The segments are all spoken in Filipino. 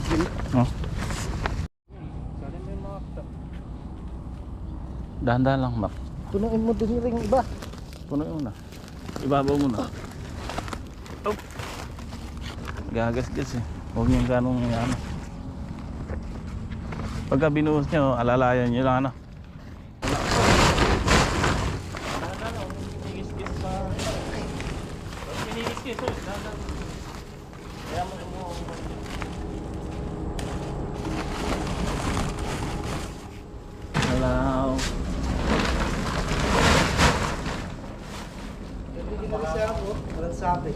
Oh. Dahan-dahan lang, Mak. Punuin mo din yung iba. Punuin mo na. Ibabaw mo na. Oh. Gagas-gas eh. Huwag niyong ganong ano. Pagka binuhos nyo, alalayan nyo lang ano. Dahan-dahan lang, minigis-gis pa. Minigis-gis, dahan-dahan. Kaya mo hello. Hindi na siya ako. Walang sabi.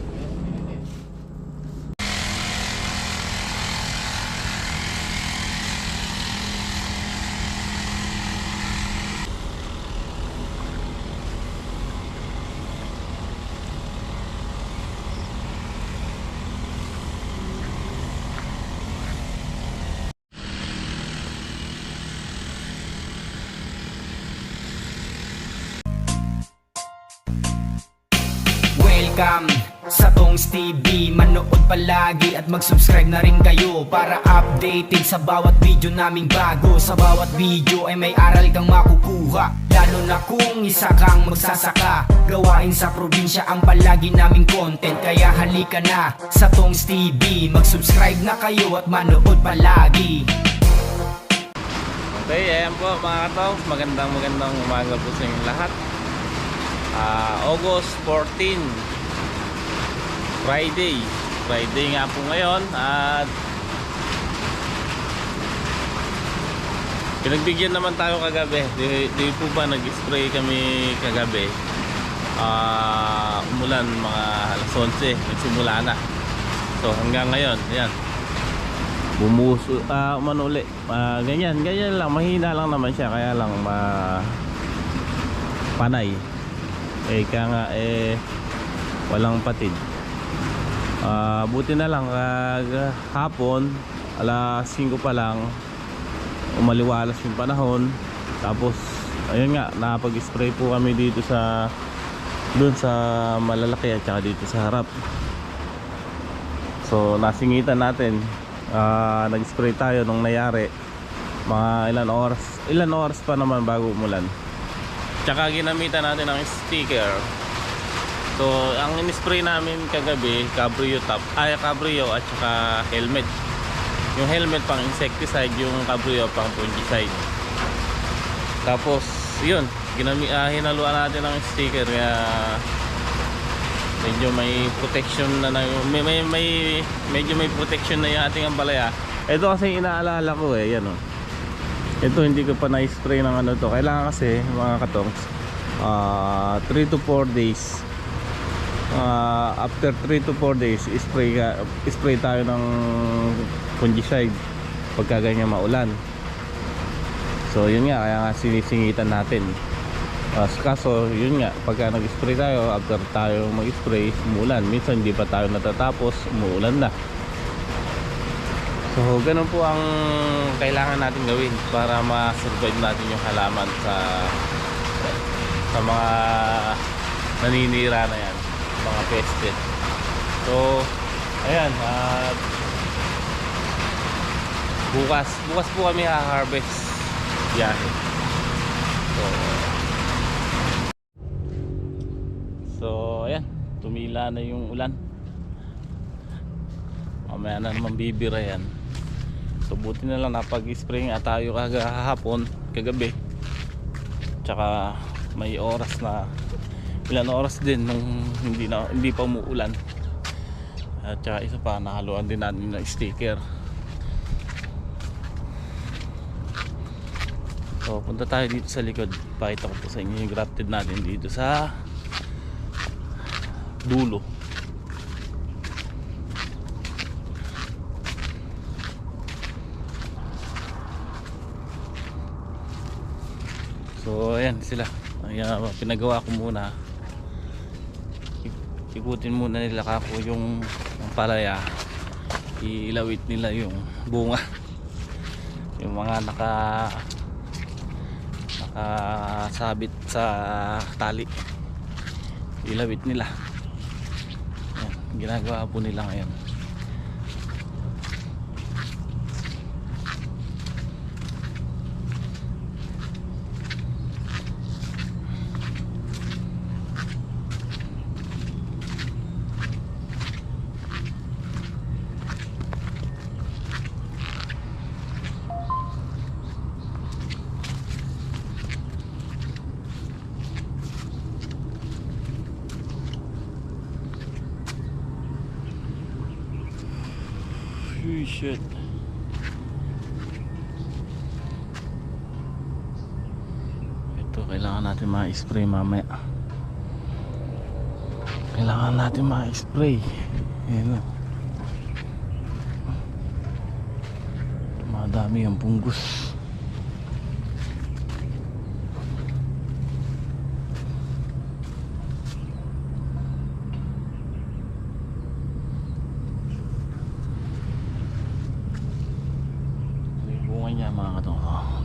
Welcome sa Tongs TV. Manood palagi at mag-subscribe na rin kayo para updated sa bawat video naming bago. Sa bawat video ay may aral kang makukuha, lalo na kung isa kang magsasaka. Gawain sa probinsya ang palagi naming content, kaya halika na sa Tongs TV. Mag-subscribe na kayo at manood palagi. Okay, ayan po mga katongs. Magandang umaga po sa inyong lahat. August 14, Friday nga po ngayon. At pinagbigyan naman tayo kagabi. Di po ba nag-spray kami kagabi? Umulan mga alas 11, nagsimula na. So hanggang ngayon, ayan, bumuso, umano uli. Ganyan lang, mahina lang naman siya, kaya lang panay. Kaya nga walang patid. Buti na lang hapon alas 5 pa lang umaliwalas yung panahon. Tapos ayun nga, nakapag-spray po kami dito doon sa malalaki at saka dito sa harap. So nasingitan natin. Nag-spray tayo nung nangyari. Mga ilan oras pa naman bago umulan. Tsaka ginamitan natin ng sticker. So ang in-spray namin kagabi, Cabrio at saka helmet. Yung helmet pang insecticide, yung Cabrio pang fungicide. Tapos yun, hinaluan natin ng sticker, kaya medyo may protection na medyo may protection na yung ating ampalaya. Ito kasi inaalala ko yan o. Ito hindi ko pa na-spray ng ano to. Kailangan kasi mga katongs 3 to 4 days. After 3 to 4 days spray tayo ng fungicide pagka ganyan maulan. So yun nga, kaya nga sinisingitan natin. Kaso yun nga, pagka nag-spray tayo, after tayo mag-spray, umulan. Minsan hindi pa tayo natatapos, umulan na. So ganun po ang kailangan natin gawin para ma-survive natin yung halaman sa mga naninira na yan, mga peste. So ayan, bukas po kami ha-harvest biyahe. So ayan, tumila na yung ulan. Mamaya na naman bibira yan. So buti na lang napag-spray nga tayo kagahapon, kagabi. Tsaka may oras na, ilan oras din nung hindi pa umuulan. At tsaka isa pa, nahaluan din natin ng sticker. So punta tayo dito sa likod. Pakita ko po sa inyo yung grafted natin dito sa dulo. So ayan sila. Ayan, pinagawa ko muna. Ikutin muna nila kako yung palaya. Ilawit nila yung bunga. Yung mga nakasabit sa tali. Ilawit nila. Ayan, ginagawa po nila ngayon. Shit. Ito, kailangan natin ma-spray mamaya. Kailangan natin ma-spray. Ayan o. Madami yung punggos.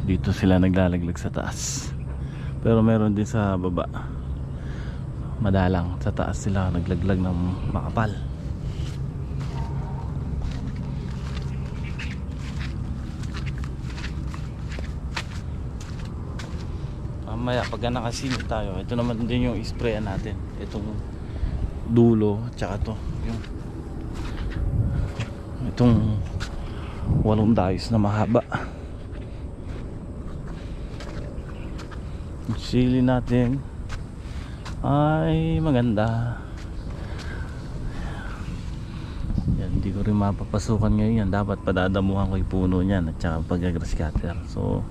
Dito sila naglalaglag sa taas, pero meron din sa baba. Madalang sa taas sila naglaglag ng makapal. Mamaya pag nakasinit tayo, ito naman din yung isprayan natin, itong dulo tsaka to, itong 8 dayos na mahaba. Sili natin ay maganda. Yan, hindi ko rin mapapasukan ngayon yan. Dapat padadamuhan ko yung puno niyan at saka pag-grass cutter. So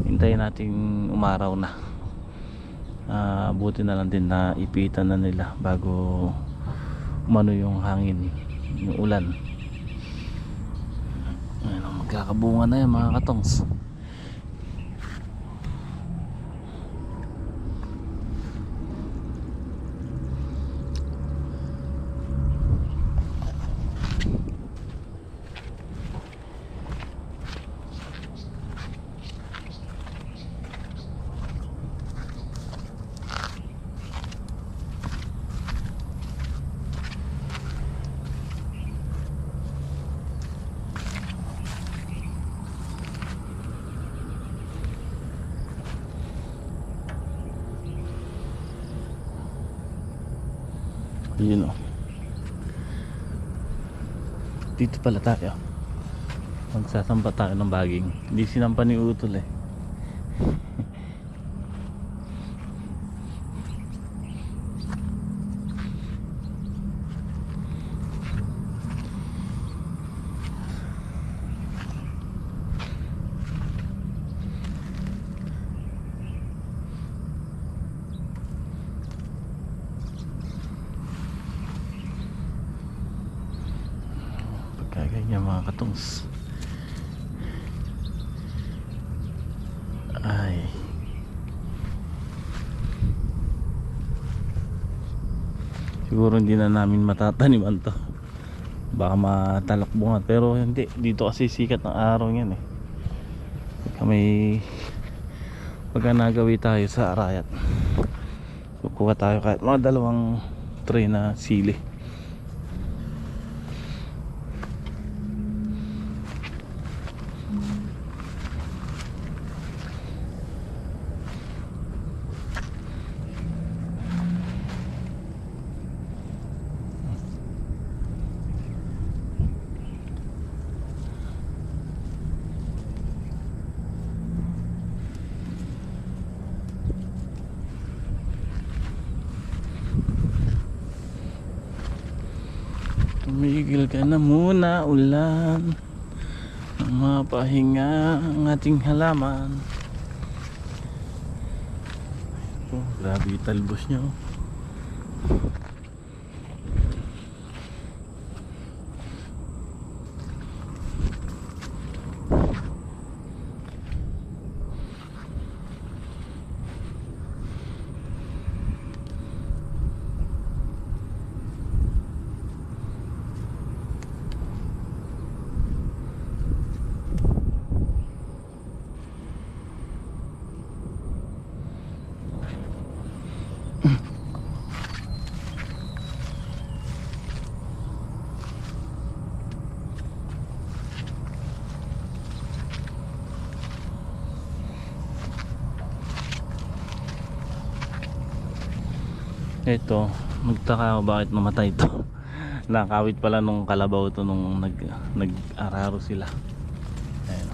hintayin natin umaraw na. Buti na lang din na ipitan na nila bago umano yung hangin, yung ulan. Ayun, magkakabunga na yan mga katongs. Yun o. Dito pala tayo. Magsasampa tayo ng baging. Hindi sinampa ni Utol eh. Ganyan mga katungs. Ay, siguro hindi na namin matataniman to, baka matalakbungan, pero hindi, dito kasi sikat ng araw yan eh. Pagka nagawi tayo sa Arayat, kukuha tayo kahit mga 2 tray na sili. Tumigil ka na muna, ulan. Mapahinga ang ating halaman. Ito, grabe yung talbos niya oh. Ito, magtaka ako bakit namatay ito. Nakawit pala nung kalabaw to nung nag-araro sila. Ayun.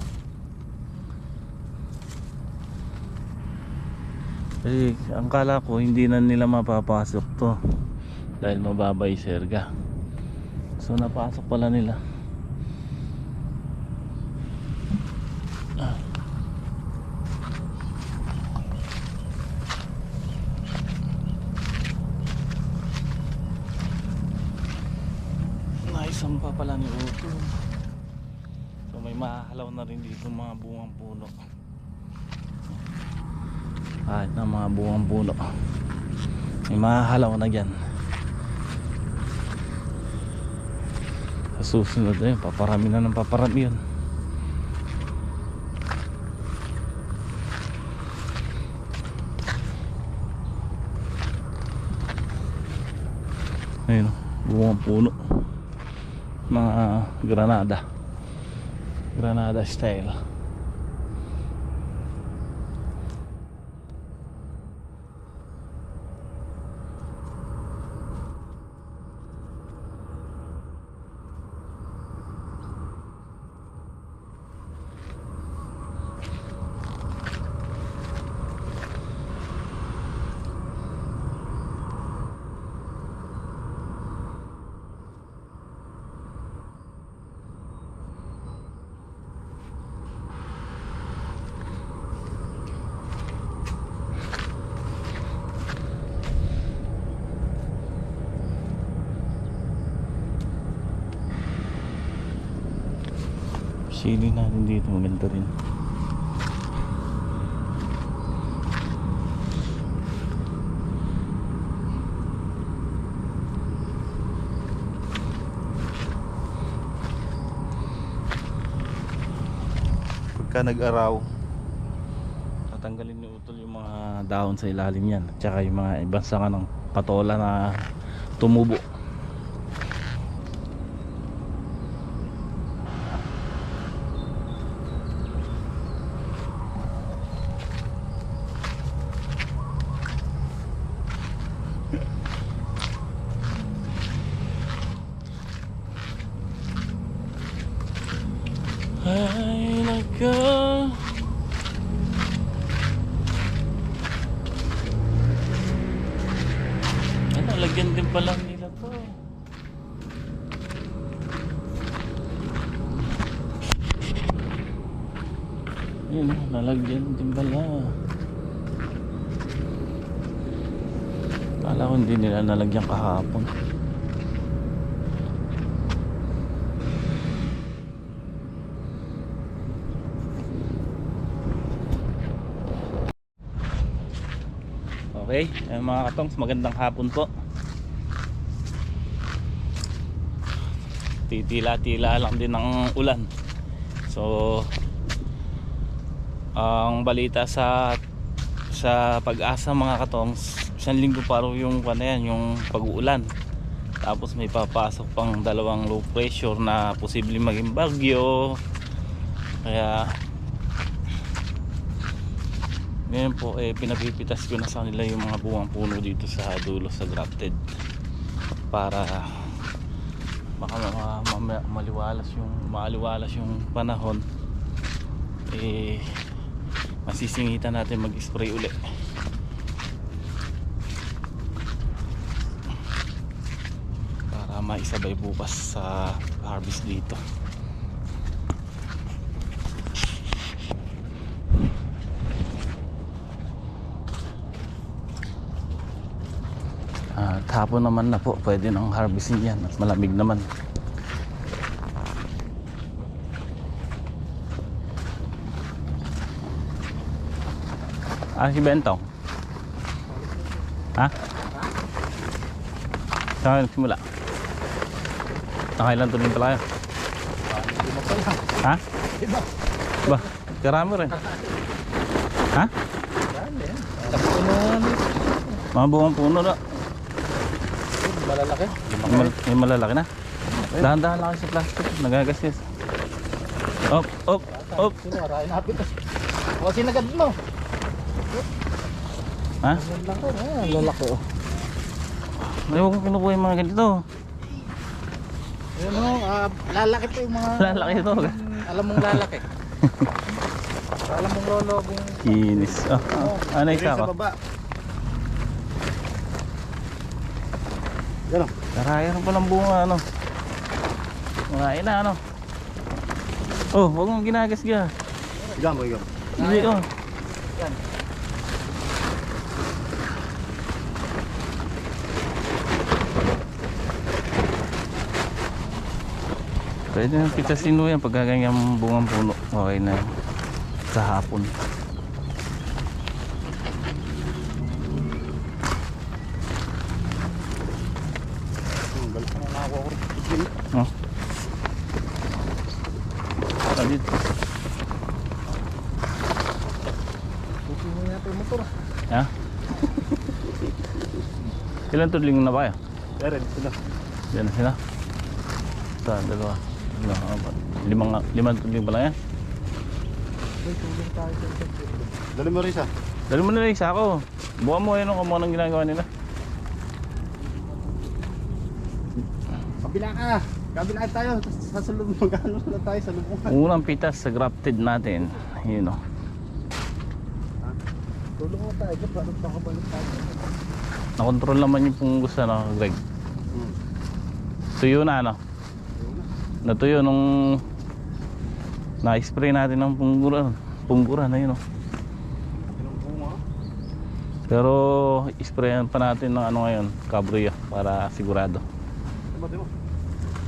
Eh, ang kala ko hindi na nila mapapasok to dahil mababa yung serga. So napasok pala nila. Naisampa pala ni Utol. So may mahalaw na rin dito mga bungang puno. Kahit na mga bungang puno, may mahalaw na dyan. Sa susunod na yun, paparami na ng paparami yun. Ayun, bungang puno, mga Granada style. Sili natin dito, maganda rin. Pagka nag-araw, tatanggalin ni Utol yung mga dahon sa ilalim yan, at saka yung mga ibang sanga ng patola na tumubo. Ay naka, lagyan din pala nila to. Yun, nalagyan din pala. Kala ko hindi nila nalagyan kahapon. Okay, mga katongs, magandang hapon po. Titila-tila lang din ng ulan. So ang balita sa Pag-asa mga katongs, 1 linggo pa raw yung yung pag-uulan. Tapos may papasok pang 2 low pressure na posibleng maging bagyo. Kaya ngayon po pinapipitas ko na sa nila yung mga bungang puno dito sa dulo sa grafted para baka maliwalas yung panahon, masisingitan natin mag-spray uli para maisabay bukas sa harvest dito. At hapon naman na po pwede nang harvestin yan at malamig naman. Si Bentong? Ha? Saan nagsimula? Nakailan tuloy pala kayo? Ha? Ba, karami rin. Ha? Mga buong puno na. Malalaki. May malalaki na. Dahan-dahan lang sa plastic. Nagagasgas. Op. Sino marahin napit. O sinagad mo. Ha? Lalaki oh. Ayaw kong kinukuha yung mga ganito. Yun o, lalaki po yung mga... Lalaki ito. Alam mong lalaki. Alam mong lolo. Kinis. Ano isa Sa ko? baba. Yan o. Karaya rin palang bunga ano. Mga ina ano. Oh, huwag mong ginagasgas. Igam, igam. Hindi oh. Yan. Pwede na pitasin mo yan pag ganyan bungang puno. Okay na yan. Sa hapon. Balik na nakakuha ko rin. Oh. Sabi. Buti mo yata yung motor. Ha? Ilan tudling na ba kayo? Meron sila. Yan na sila. Isa, dalawa. Ilang, apat. Limang tudling pala yan. Tulong tayo sa dali mo rin isa. Dali mo na lang isa ako. Buka mo yun kung anong ginagawa nila. Kabila ka. Kabila tayo. Sa sulong magano na tayo sa lubungan. Unang pitas sa grafted natin. Yun o. Tulong mo tayo. Paano pakabalik tayo? Nakontrol naman yung punggus na Greg. Tuyo na ano? Natuyo nung na-spray natin ng pungguran na yun o. Pero sprayan pa natin ng ano ngayon, Cabrio para sigurado. Diba?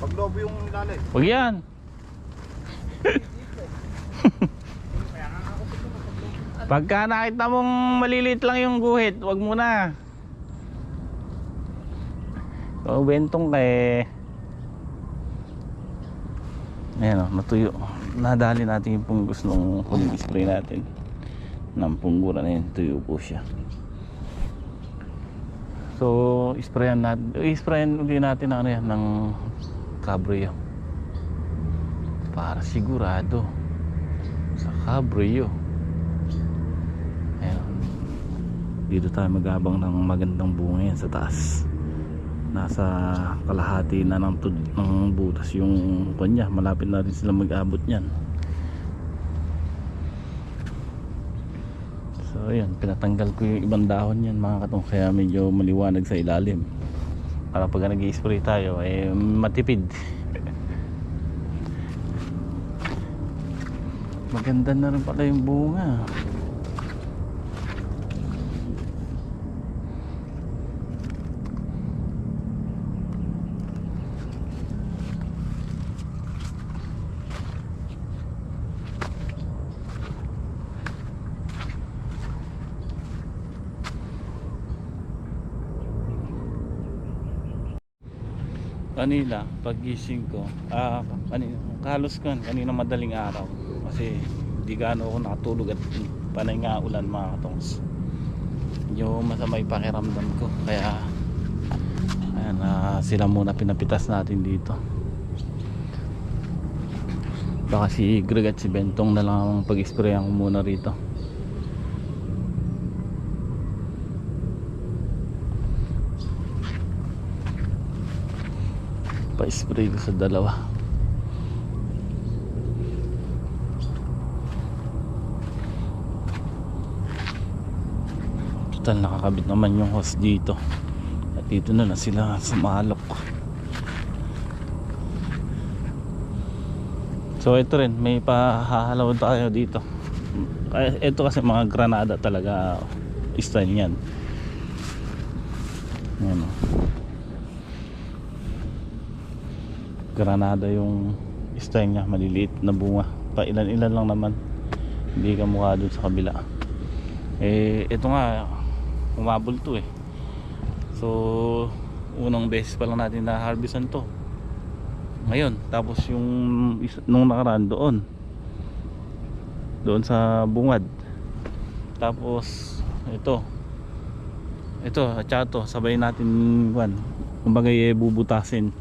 Pag lobo yung nilalay. Huwag yan! Pagka nakita mong maliliit lang yung guhit, huwag muna. So, bentong kay ayan o, natuyo. Nadali natin yung punggus nung huling spray natin ng punggura na yun, tuyo po siya. So, sprayan ulit natin ano yan, ng Cabrio para sigurado sa Cabrio. Ayan. Dito tayo mag-abang ng magandang bunga yan sa taas. Nasa kalahati na ng butas yung kanya. Malapit na rin sila mag-abot niyan. So ayan, pinatanggal ko yung ibang dahon yan mga katong, kaya medyo maliwanag sa ilalim para pag nag-i-spray tayo ay matipid. Maganda na rin pala yung bunga. Kanina, paggising ko, kanina madaling araw kasi di gaano ako nakatulog at panay nga ulan mga katongs. Medyo masama yung pakiramdam ko kaya ayan, sila muna pinapitas natin dito. Baka si Greg at si Bentong na lang ang pag-sprayan ko muna rito. Pa-spray ko sa dalawa. Total nakakabit naman yung hose dito. At dito na sila sumalok. So ito rin, may pahahalaw tayo dito. Ito kasi mga granada talaga style yan. Ayan o. Granada yung style niya, maliliit na bunga, pa ilan-ilan lang naman, hindi ka mukha dun sa kabila. Ito nga umabol to so unang beses pa lang natin na harvestan to ngayon, tapos yung nung nakaraan doon sa bungad, tapos ito at saka to sabay natin kumbaga bubutasin,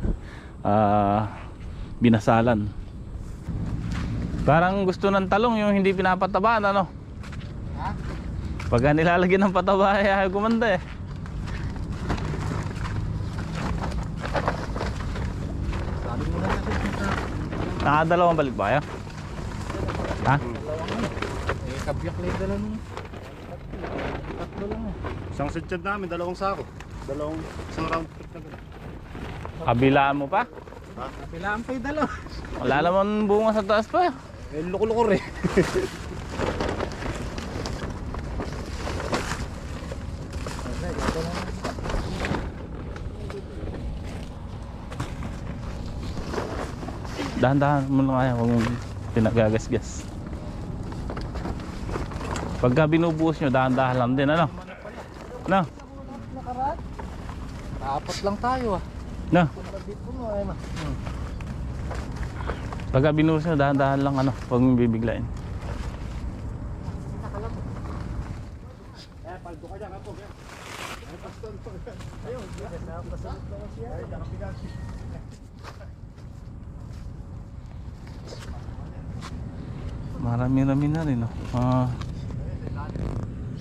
binasalan. Parang gusto ng talong yung hindi pinapatabaan, ano? Ha? Pagka nilalagyan ng pataba ay gumanda Sabi mo na natin sa Nakadalawang balik ba kayo? Ha? kabiyak lang yung dala nung tatlo lang Isang sitchad namin, dalawang sako. Isang round trip na gano'n. Kabilaan mo pa? Kapilaan pa yung dalawa. Wala naman bunga sa taas pa. Loko-loko rin. Dahan-dahan mo lang kaya, huwag mong pinagagasgas. Pagka binubuhos nyo, dahan-dahan lang din, ano? No? Nakaraan. Apat lang tayo ah. No? Dito mo ay na. Pagka binuhos nyo, dahan-dahan lang, ano? Huwag mong bibiglain. Eh, paldo ka dyan ako. Ay, paston po. Ayun, pasalot naman siya. Ay, nakapigas. Marami-rami na rin, no?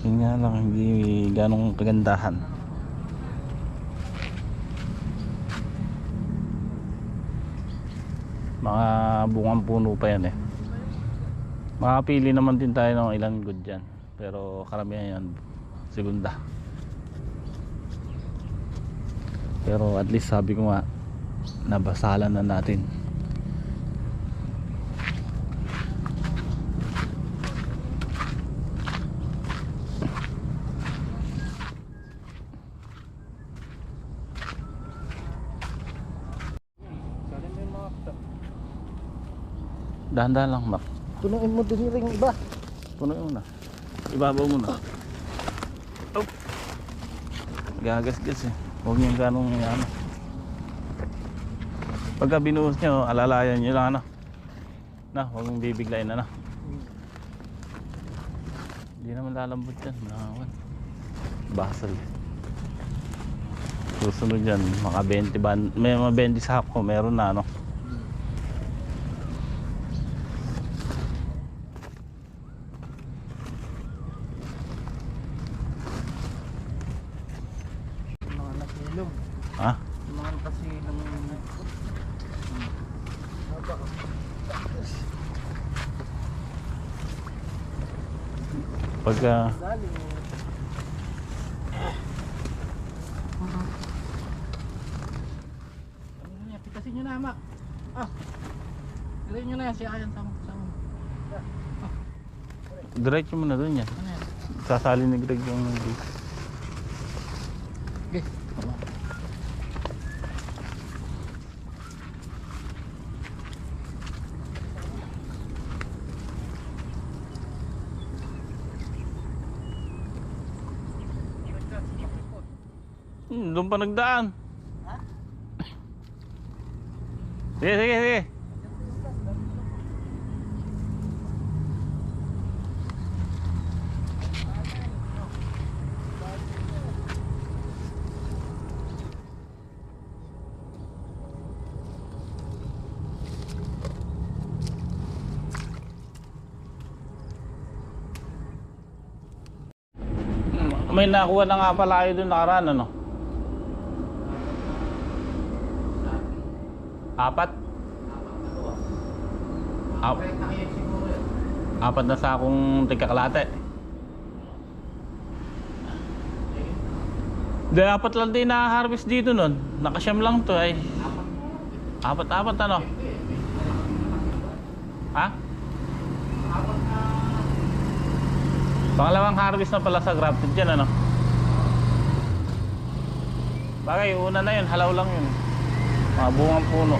Yun nga lang, hindi ganong kagandahan. Mga bungang puno pa yan eh. Makapili naman din tayo ng ilang good dyan, pero karamihan yan segunda. Pero at least sabi ko nga, nabasalan na natin. Dahan-dahan lang, Mac. Punuin mo din yung iba. Punuin mo na. Ibabaw mo na. Oh. Gagasgas eh. Huwag niyong ganong ano. Pagka binuhos nyo, alalayan nyo lang, ano. Na, huwag mong bibiglain, ano. Hindi naman lalambot yan. Nakawan. Basal. Susunod yan, mga 20 ban. May mga 20 sa hako, meron na, ano. Ha? Mga kasi ng Pagka galing. Ano niya, pitasin niyo na, Mak. Ah. Gawin niyo na yan, siya ayan sama. diretso mo na doon yan. Ano yan? Sasali ni Greg yung nandito. Okay. Doon pa nagdaan. Ha? Sige, sige, sige. May nakuha na nga pala kayo doon nakaraan, ano? Apat? Apat na sakong tigkakalate. Di, apat lang din na-harvest dito nun. Nakasyam lang to ay. Apat-apat ano? Ha? Pangalawang harvest na pala sa grafted dyan, ano? Bagay, una na yun, halaw lang yun. Mga bungang puno.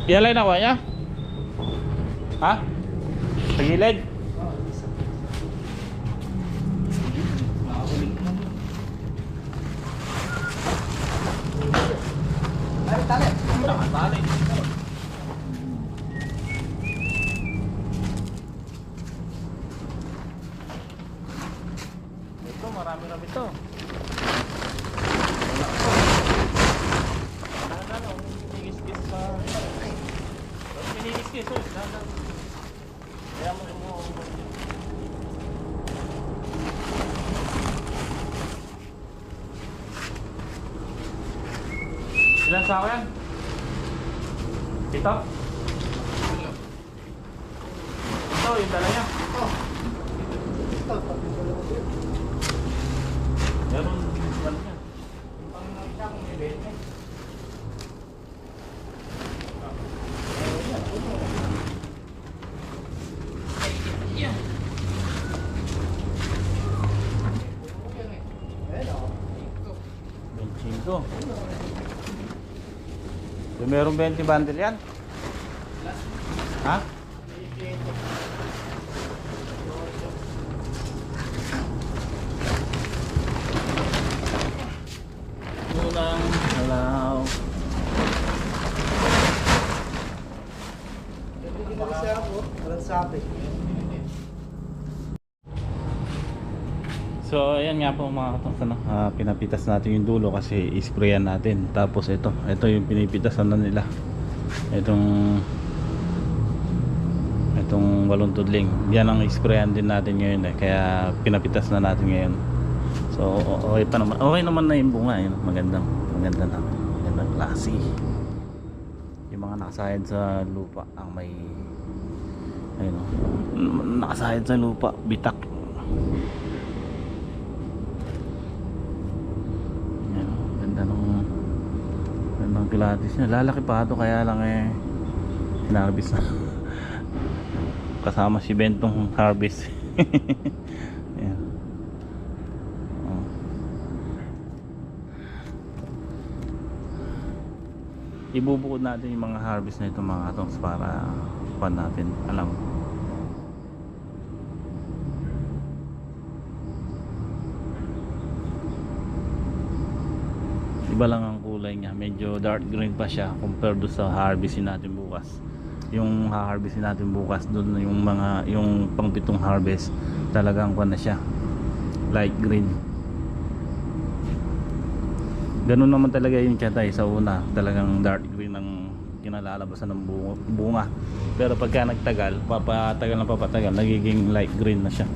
Ialay na niya? Ha? Sa gilid? Tali. Nakatali. Ito, marami-rami ito. Dahan-dahan, minigis-gis pa. Minigis-gis, dahan-dahan. Kaya mo mo. Ilan sako yan? Ito? Ito, yung dala niya. Meron dala niya. oh. So, merong 20 bundle yan. Ha? Ulang halaw. So ayan nga po mga katong pinapitas natin yung dulo kasi isprayan natin. Tapos ito yung pinipitasan na nila. Itong walong tudling. Yan ang isprayan din natin ngayon kaya pinapitas na natin ngayon. So okay pa naman. Okay naman na yung bunga, yun. Maganda na. Magandang klase. Yung mga nakasayad sa lupa ang may nakasayad sa lupa, bitak. Gandang pilates niya. Lalaki pa ito kaya lang hinarbis na. Kasama si Bentong harvest. Ayan. Oh. Ibubukod natin yung mga harvest na ito mga katongs para pan natin alam. Iba lang ang kulay niya, medyo dark green pa siya compared do sa harvestin natin bukas. Yung ha-harvestin natin bukas doon yung pangpitong harvest talagang kuwan na siya, light green. Ganun naman talaga yung tiyatay sa una, talagang dark green ang kinalalabasan ng bunga. Pero pagka nagtagal, papatagal nagiging light green na siya.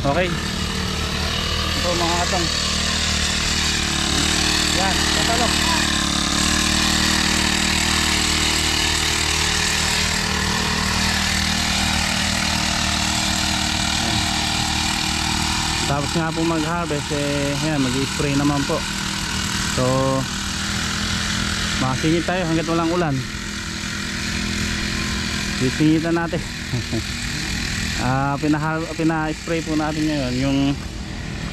Okay. Ito mga katong. Yan, katalok. Tapos nga po mag-harvest yan, mag-spray naman po. So makasingit tayo hanggat walang ulan. Sisingitan natin. Pina-spray po natin ngayon yung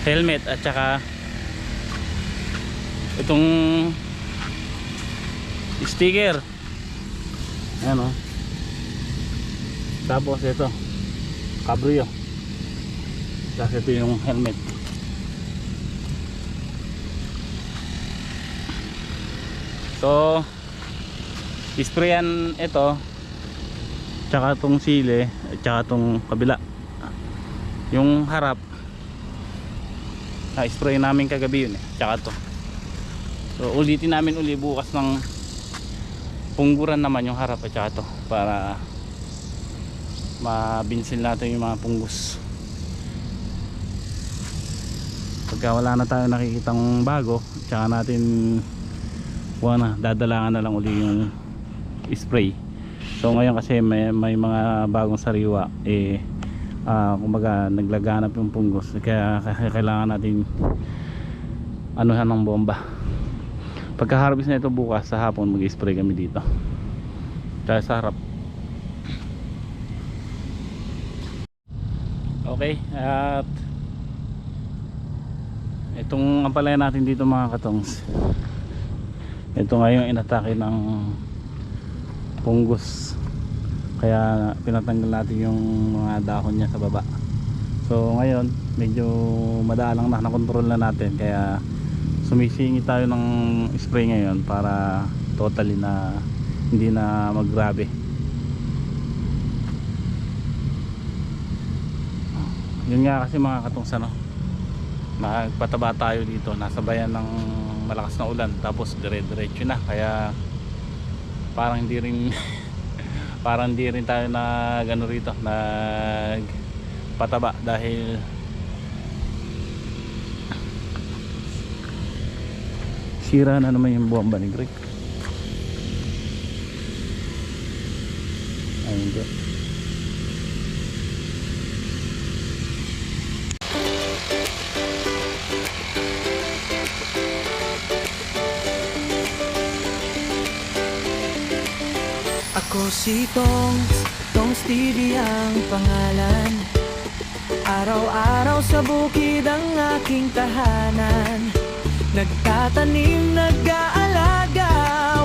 helmet at saka itong sticker. Ayan o. Tapos ito cabrio. Tapos ito yung helmet. So isprayan ito tsaka itong sili at tsaka itong kabila, yung harap spray namin kagabi yun tsaka ito. So ulitin namin uli bukas ng pungguran naman yung harap at tsaka ito para mabinsil natin yung mga punggos. Pagka wala na tayo nakikitang bago tsaka natin dadalangan na lang uli yung spray. So ngayon kasi may mga bagong sariwa kumbaga naglaganap yung punggos kaya kailangan natin anuhan ng bomba. Pagka harvest na ito bukas sa hapon mag-spray kami dito kaya sa harap. Okay, at itong ampalaya natin dito mga katongs, ito ngayon inatake ng punggos, kaya pinatanggal natin yung mga dahon niya sa baba. So ngayon medyo madalang na, nakontrol na natin, kaya sumisingi tayo ng spray ngayon para totally na hindi na maggrabe. Yun nga kasi mga katongs, ano, nagpataba tayo dito, nasabayan ng malakas na ulan, tapos dire-diretso na, kaya parang hindi rin parang hindi rin tayo nag ano rito, nagpataba dahil sira na naman yung buwang ni Greg. Ayun doon. Ako si Tongs TV ang pangalan. Araw-araw sa bukid ang aking tahanan. Nagtatanim, nag-aalaga,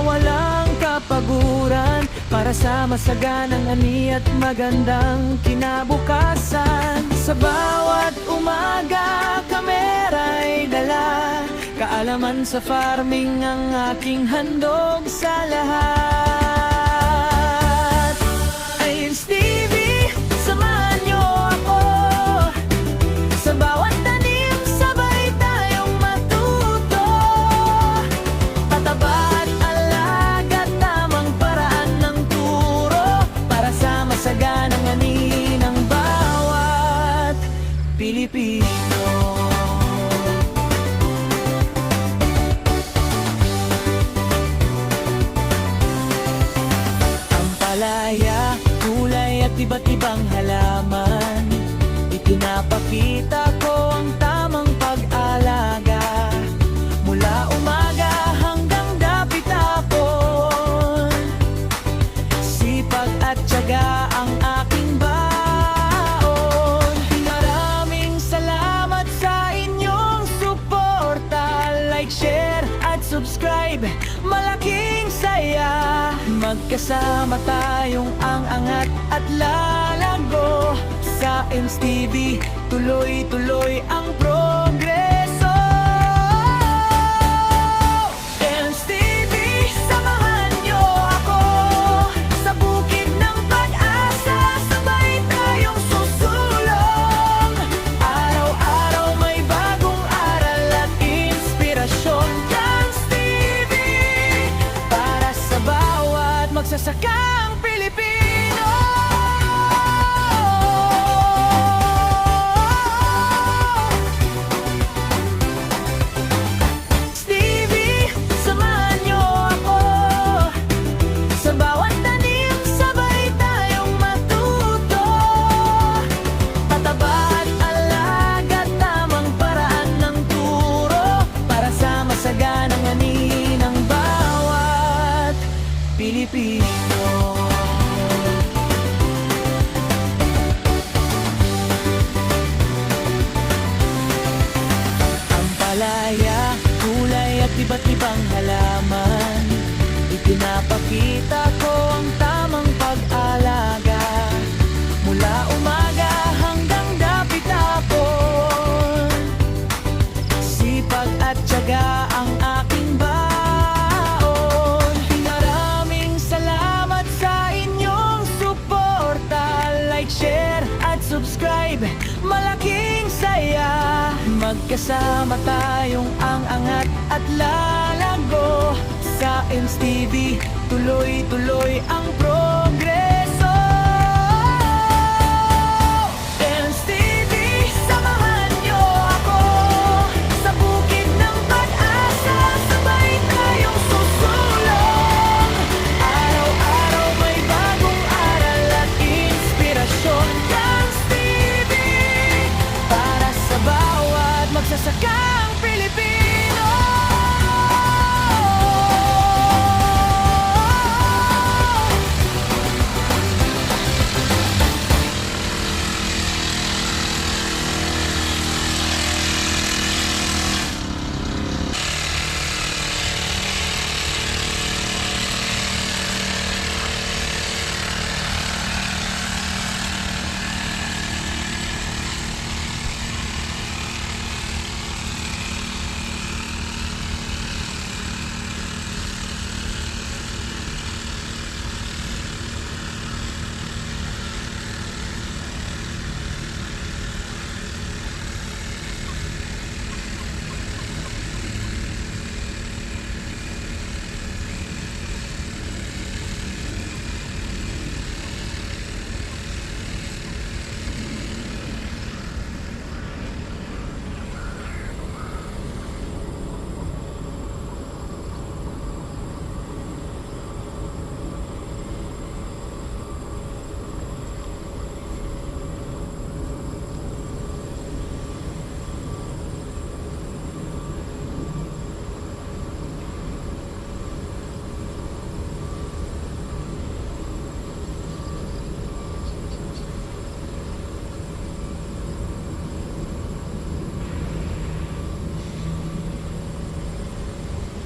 walang kapaguran, para sa masaganang ani at magandang kinabukasan. Sa bawat umaga, kamera'y dala, kaalaman sa farming ang aking handog sa lahat. Ains TV, samahan niyo ako sa bawat tanim, sabay tayong matuto. Pataba at alaga, tamang paraan ng turo, para sa masaganang ani ng bawat Pilipino. Ampalaya, kulay at iba't ibang halaman, ipinapakita ko ang tamang pag-alaga, mula umaga hanggang dapit hapon. Sipag at tiyaga ang aking baon. Maraming salamat sa inyong suporta. Like, share at subscribe, malaking saya. Magkasama tayong ang angat at lalago. Sa Ains TV, tuloy-tuloy ang progreso. Ains TV, samahan niyo ako sa bukid ng pag-asa, sabay tayong susulong. Araw-araw may bagong aral at inspirasyon. Ains TV, para sa bawat magsasakang Pilipino. Stevie, samahan niyo ako sa bawat tanim, sabay tayong matuto. Pataba at alaga, tamang paraan ng turo, para sa masaganang ani ng bawat Pilipino. Ampalaya, kulay at iba't ibang halaman, ipinapakita ko ang tamang pag-alaga, mula umaga hanggang dapit hapon. Sipag at tiyaga ang aking baon. Maraming salamat sa inyong suporta. Like, share at subscribe, malaking saya. Magkasama tayong ang angat at lalago. Sa Ains TV, tuloy-tuloy ang progreso.